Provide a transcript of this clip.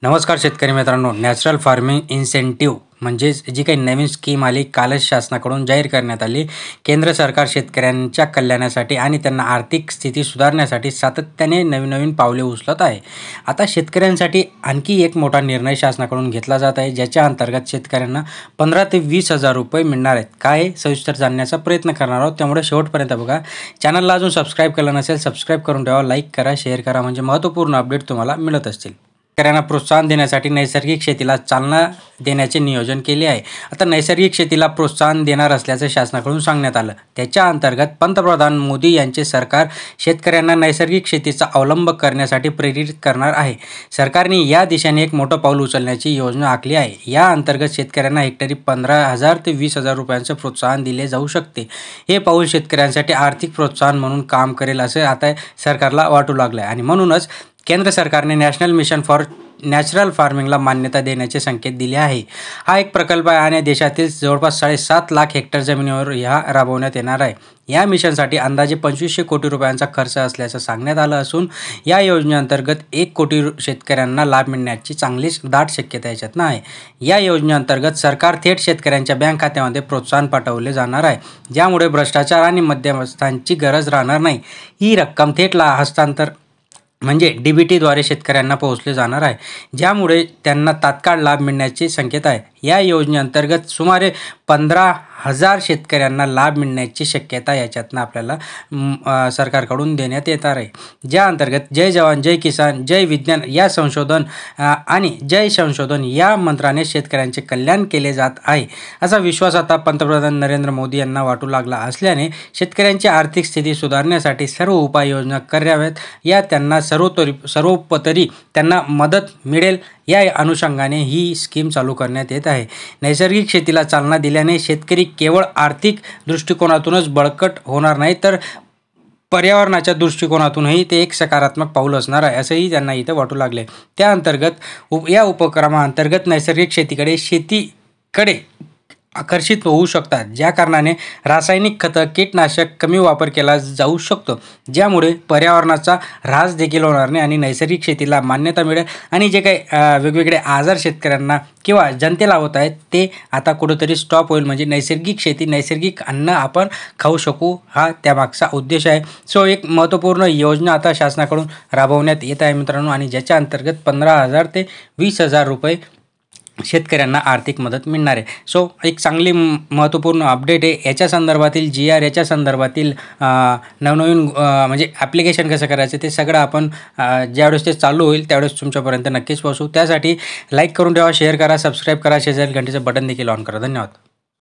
नमस्कार शेतकरी मित्रांनो, नॅचरल फार्मिंग इन्सेंटिव्ह म्हणजेच जी काही नवीन स्कीम आली कालच शासनाकडून जाहीर करण्यात आली। केंद्र सरकार शेतकऱ्यांच्या कल्याणासाठी आणि त्यांना आर्थिक स्थिती सुधारण्यासाठी सातत्याने नवीन पावले उचलत आहे। आता शेतकऱ्यांसाठी आणखी एक मोठा निर्णय शासनाकडून घेतला जात आहे, ज्याच्या अंतर्गत शेतकऱ्यांना 15 ते 20,000 रुपये मिळणार आहेत। काय सविस्तर जाणण्याचा प्रयत्न करणार आहोत, त्यामुळे शेवटपर्यंत बघा। चॅनलला अजून सबस्क्राईब केलं नसेल सबस्क्राईब करून ठेवा, लाईक करा, शेअर करा, म्हणजे महत्त्वपूर्ण अपडेट तुम्हाला मिळत असतील। शेतकऱ्यांना प्रोत्साहन देण्यासाठी नैसर्गिक शेतीला चालना देण्याचे नियोजन केले आहे। आता नैसर्गिक शेतीला प्रोत्साहन देणार असल्याचं शासनाकडून सांगण्यात आलं। त्याच्या अंतर्गत पंतप्रधान मोदी यांचे सरकार शेतकऱ्यांना नैसर्गिक शेतीचा अवलंब करण्यासाठी प्रेरित करणार आहे। सरकारने या दिशेने एक मोठं पाऊल उचलण्याची योजना आखली आहे। या अंतर्गत शेतकऱ्यांना हेक्टरी 15,000 ते 20,000 रुपयांचं प्रोत्साहन दिले जाऊ शकते। हे पाऊल शेतकऱ्यांसाठी आर्थिक प्रोत्साहन म्हणून काम करेल असं आता सरकारला वाटू लागलं आहे, आणि म्हणूनच केंद्र सरकारने नॅशनल मिशन फॉर नॅचरल फार्मिंगला मान्यता देण्याचे संकेत दिले आहे। हा एक प्रकल्प आहे आणि देशातील जवळपास 7.5 लाख हेक्टर जमिनीवर हा राबवण्यात येणार आहे। या मिशनसाठी अंदाजे 2500 कोटी रुपयांचा खर्च असल्याचं सांगण्यात आलं असून या योजनेअंतर्गत 1 कोटी शेतकऱ्यांना लाभ मिळण्याची चांगलीच दाट शक्यता याच्यातनं आहे। या योजनेअंतर्गत सरकार थेट शेतकऱ्यांच्या बँक खात्यामध्ये प्रोत्साहन पाठवले जाणार आहे, ज्यामुळे भ्रष्टाचार आणि मध्यस्थांची गरज राहणार नाही। ही रक्कम थेट हस्तांतर म्हणजे DBTद्वारे शेतकऱ्यांना पोहोचले जाणार आहे, ज्यामुळे त्यांना तात्काळ लाभ मिळण्याची शक्यता आहे। या योजनेअंतर्गत सुमारे 15,000 शेतकऱ्यांना लाभ मिळण्याची शक्यता याच्यातनं आपल्याला सरकारकडून देण्यात येणार आहे। ज्या अंतर्गत जय जवान जय किसान जय विज्ञान या संशोधन आणि जय संशोधन या मंत्राने शेतकऱ्यांचे कल्याण केले जात आहे, असा विश्वास आता पंतप्रधान नरेंद्र मोदी यांना वाटू लागला असल्याने शेतकऱ्यांची आर्थिक स्थिती सुधारण्यासाठी सर्व उपाययोजना कराव्यात, या त्यांना सर्वोपरी त्यांना मदत मिळेल या अनुषंगाने ही स्कीम चालू करण्यात येत आहे। नैसर्गिक शेतीला चालना दिल्याने शेतकरी केवळ आर्थिक दृष्टिकोनातूनच बळकट होणार नाही, तर पर्यावरणाच्या दृष्टिकोनातूनही ते एक सकारात्मक पाऊल असणार आहे, असंही त्यांना इथं वाटू लागले। त्या अंतर्गत या उपक्रमाअंतर्गत नैसर्गिक शेतीकडे आकर्षित होऊ शकतात, ज्या कारणाने रासायनिक खतं कीटनाशक कमी वापर केला जाऊ शकतो, ज्यामुळे पर्यावरणाचा ऱ्हास देखील होणार नाही आणि नैसर्गिक शेतीला मान्यता मिळेल। आणि जे काही वेगवेगळे आजार शेतकऱ्यांना किंवा जनतेला होत आहेत ते आता कुठंतरी स्टॉप होईल, म्हणजे नैसर्गिक शेती नैसर्गिक अन्न आपण खाऊ शकू, हा त्यामागचा उद्देश आहे। सो एक महत्त्वपूर्ण योजना आता शासनाकडून राबवण्यात येत आहे मित्रांनो, आणि ज्याच्या अंतर्गत 15,000 ते 20,000 रुपये शेतकऱ्यांना आर्थिक मदत मिळणार आहे। सो एक चांगली महत्त्वपूर्ण अपडेट आहे। याच्या संदर्भातील GR याच्या संदर्भातील नवनवीन म्हणजे ॲप्लिकेशन कसं करायचं ते सगळं आपण ज्यावेळेस ते चालू होईल त्यावेळेस तुमच्यापर्यंत नक्कीच पोहोचू। त्यासाठी लाईक करून ठेवा, शेअर करा, सबस्क्राईब करा, शेजारी घंटेचं बटन देखील ऑन करा। धन्यवाद।